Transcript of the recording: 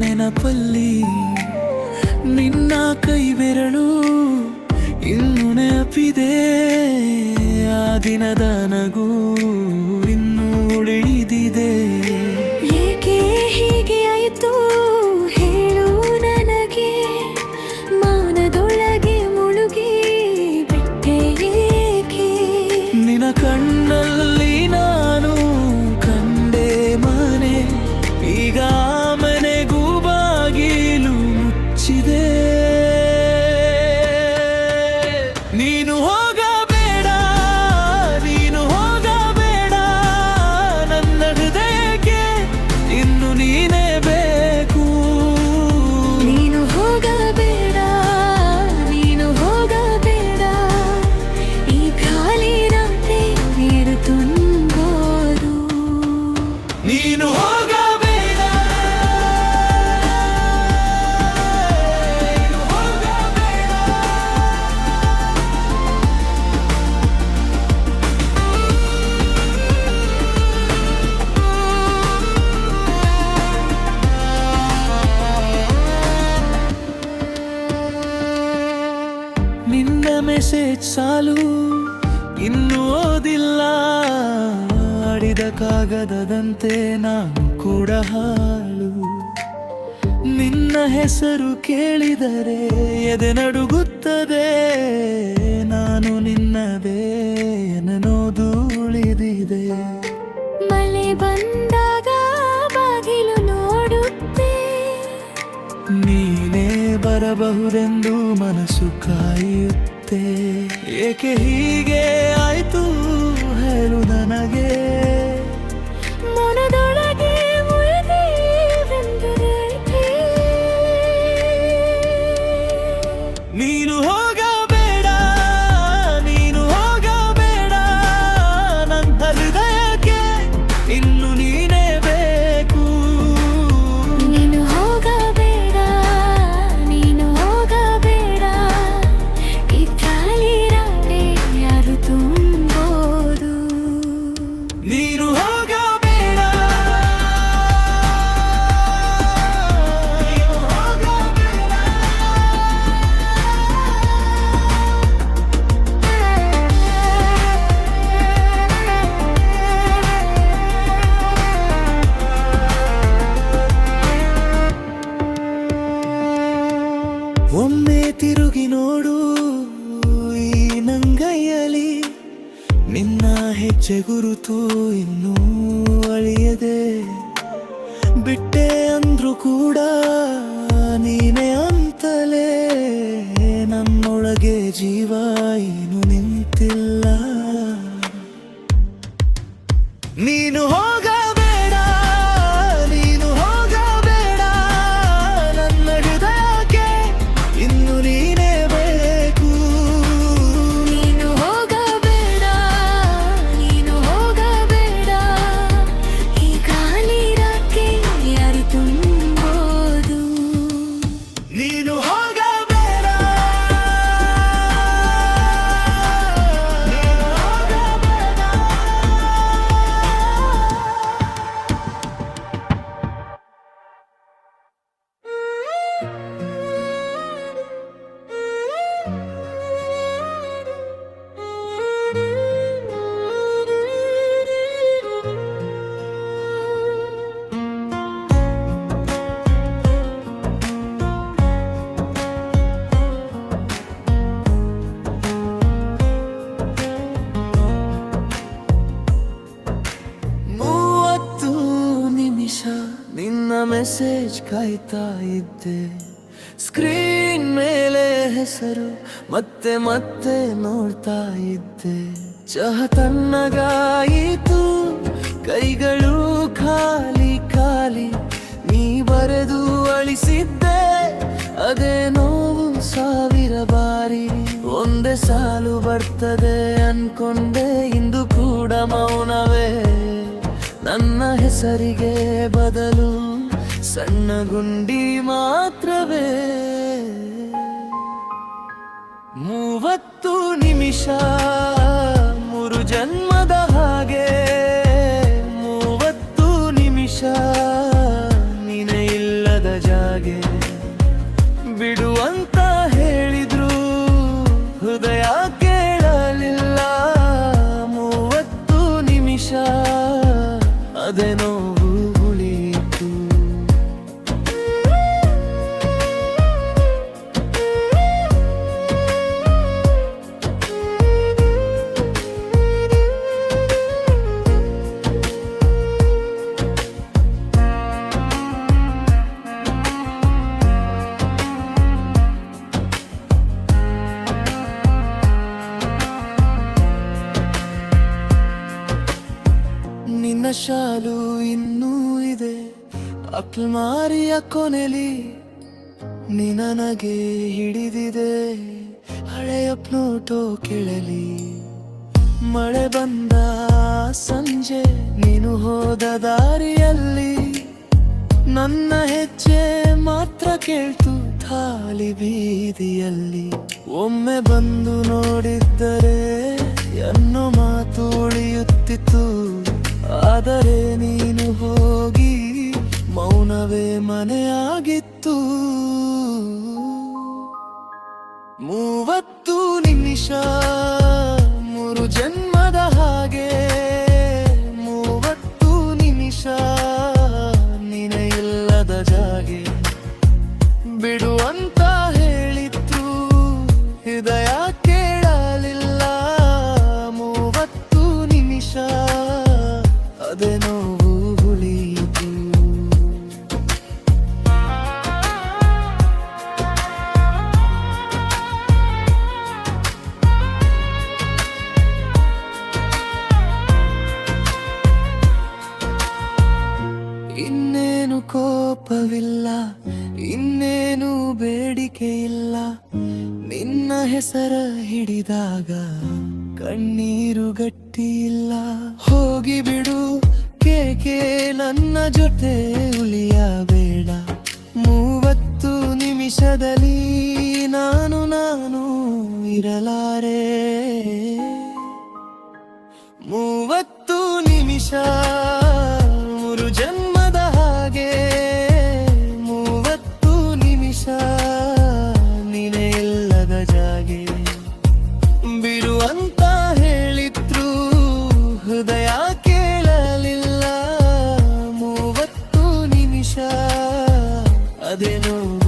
ನೆನಪಲ್ಲಿ ನಿನ್ನ ಕೈ ಬೆರಳು ಇನ್ನು ನೆನಪಿದೆ. ಆ ದಿನದ ನಗು ಇನ್ನೂ ಉಳಿದಿದೆ. ಏಕೆ ಹೀಗೆ ಆಯಿತು ಹೇಳು ನನಗೆ, ಮೌನದೊಳಗೆ ಮುಳುಗಿ ಬಿಟ್ಟೆ ಏಕೆ. ನಿನ್ನ ಕಣ್ಣಲ್ಲಿ ನಾನು ಕಂಡೆ ಮನೆ, ಈಗ ಮನೆಗೂ ಬಾಗಿಲು ಮುಚ್ಚಿದೆ. ನೀನು ಹೋಗಬೇಡ, ನೀನು ಹೋಗಬೇಡ, ನನ್ನ ಹೃದಯಕ್ಕೆ ಇನ್ನು ನೀನೇ ಬೇಕು. ನೀನು ಹೋಗಬೇಡ, ನೀನು ಹೋಗಬೇಡ, ಈ ಖಾಲಿ ರಾತ್ರಿ ನೀರು ತುಂಬೋದು. ನೀನು ಹೋಗಬೇಡ, ನೀನು ಹೋಗಬೇಡ. ನಿನ್ನ ಮೆಸೇಜ್ ಸಾಲು ಇನ್ನೂ ಓದಿಲ್ಲ. ಆಡಿದ ಕಾಗದದಂತೆ ನಾನು ಕೂಡ ಹಾಳು. ನಿನ್ನ ಹೆಸರು ಕೇಳಿದರೆ ಎದೆ ನಡುಗುತ್ತದೆ. ನಾನು ನಿನ್ನದೇ ಎನ್ನೋದು ಉಳಿದಿದೆ. ಮಳೆ ಬಂದಾಗ ಬಾಗಿಲು ನೋಡುತ್ತೆ, ನೀನೇ ಬರಬಹುದೆಂದು ಮನಸ್ಸು ಕಾಯುತ್ತೆ. ಏಕೆ ಹೀಗೆ ಆಯ್ತು ಹೇಳು ನನಗೆ. ಮನದೊಳಗೆ ಉಳಿದೀವೆಂದರೆ ನೀನು ಹೋಗಬೇಡ, ನೀನು ಹೋಗಬೇಡ, ನನ್ನ ಹೃದಯಕ್ಕೆ ಇನ್ನು ನೀನೇ ಬೇಕು. ನೀನು ಹೋಗಬೇಡ, ನೀನು ಹೋಗಬೇಡ, ಈ ಖಾಲಿ ರಾತ್ರಿ ಯಾರು ತುಂಬೋದು. ನೀನು ಹೋಗಬೇಡ, ನೀನು ಹೋಗಬೇಡ. ಒಮ್ಮೆ ತಿರುಗಿ ನೋಡು ಈ ನಂಗೈಯಲಿ, ನಿನ್ನ ಹೆಜ್ಜೆ ಗುರುತು ಇನ್ನೂ ಅಳಿಯದೆ. ಬಿಟ್ಟೆ ಅಂದ್ರು ಕೂಡ ನೀನೇ ಅಂತಲೇ, ನನ್ನೊಳಗೆ ಜೀವ ಏನು ನಿಂತಿಲ್ಲ. ನೀನು ಹೋಗಬೇಡ, ನೀನು ಹೋಗಬೇಡ, ನನ್ನ ಹೃದಯಕ್ಕೆ ಇನ್ನು ನೀನೇ ಬೇಕು. ನೀನು ಹೋಗಬೇಡ, ನೀನು ಹೋಗಬೇಡ, ಈ ಖಾಲಿ ರಾತ್ರಿ ಯಾರು ತುಂಬೋದು. ನೀನು ಹೋಗಬೇಡ, ನೀನು ಹೋಗಬೇಡ. ನಿನ್ನ ಮೆಸೇಜ್ ಕಾಯ್ತಾ ಇದ್ದೆ. ಸ್ಕ್ರೀನ್ ಮೇಲೆ ಹೆಸರು ಮತ್ತೆ ಮತ್ತೆ ನೋಡ್ತಾ ಇದ್ದೆ. ಚಹ ತಣ್ಣಗಾಯಿತು, ಕೈಗಳು ಖಾಲಿ ಖಾಲಿ. ನೀ ಬರೆದು ಅಳಿಸಿದ್ದೆ ಅದೇ ನೋವು ಸಾವಿರ ಬಾರಿ. ಒಂದೇ ಸಾಲು ಬರ್ತದೆ ಅನ್ಕೊಂಡೆ, ಇಂದು ಕೂಡ ಮೌನವೇ. ನನ್ನ ಹೆಸರಿಗೆ ಬದಲು ಸಣ್ಣ ಗುಂಡಿ ಮಾತ್ರವೇ. 30 ನಿಮಿಷ 3 ಜನ್ಮದ ಹಾಗೆ. 30 ನಿಮಿಷ ನೀನೇ ಇಲ್ಲದ ಜಾಗೆ ಬಿಡುವಂತ ಹೇಳಿದ್ರು ಹೃದಯ ಕೇಳಲಿಲ್ಲ 30 ನಿಮಿಷ ಅದೇ ನೋವು ಉಳಿಯಿತು ನಿನ್ನ ಶಾಲು ಇನ್ನೂ ಇದೆ ಅಲ್ಮಾರಿಯ ಕೊನೆಲಿ ನಿನಗೆ ಹಿಡಿದಿದೆ ಹಳೆಯ ಪ್ಲೂಟೋ ಕೆಳಲಿ ಮಳೆ ಬಂದ ಸಂಜೆ ನೀನು ಹೋದ ದಾರಿಯಲ್ಲಿ ನನ್ನ ಹೆಜ್ಜೆ ಮಾತ್ರ ಕೇಳ್ತು ಖಾಲಿ ಬೀದಿಯಲ್ಲಿ ಒಮ್ಮೆ ಬಂದು ನೋಡಿದ್ದರೆ ಎನ್ನೋ ಮಾತು ಉಳಿಯುತ್ತಿತ್ತು ಆದರೆ ನೀನು ಹೋಗಿ ಮೌನವೇ ಮನೆಯಾಗಿತ್ತು 30 ನಿಮಿಷ 3 ಜನ್ಮದ ಹಾಗೆ 30 ನಿಮಿಷ ನೀನೇ ಇಲ್ಲದ ಜಾಗೆ ಬಿಡುವಂತ ಹೇಳಿತ್ತು ಹೃದಯ ಕೇಳಲಿಲ್ಲ 30 ನಿಮಿಷ ಅದೇ ನೋವು ಉಳಿಯಿತು ಇನ್ನೇನು ಕೋಪವಿಲ್ಲ ಇನ್ನೇನು ಬೇಡಿಕೆ ಇಲ್ಲ ನಿನ್ನ ಹೆಸರ ಹಿಡಿದಾಗ ಕಣ್ಣೀರು ಗಟ್ಟಿ ಇಲ್ಲ ಹೋಗಿ ಬಿಡು ಕೇಕೆ ನನ್ನ ಜೊತೆ ಉಳಿಯಬೇಡ 30 ನಿಮಿಷದಲ್ಲಿ ನಾನು ಇರಲಾರೆ 30 ನಿಮಿಷ 3 ಜನ್ಮದ ಹಾಗೆ 30 ನಿಮಿಷ ನೀನೇ ಇಲ್ಲದ ಜಾಗೆ ಬಿಡುವಂತ ಹೇಳಿದ್ರು ಹೃದಯ ಕೇಳಲಿಲ್ಲ 30 ನಿಮಿಷ ಅದೇ ನೋವು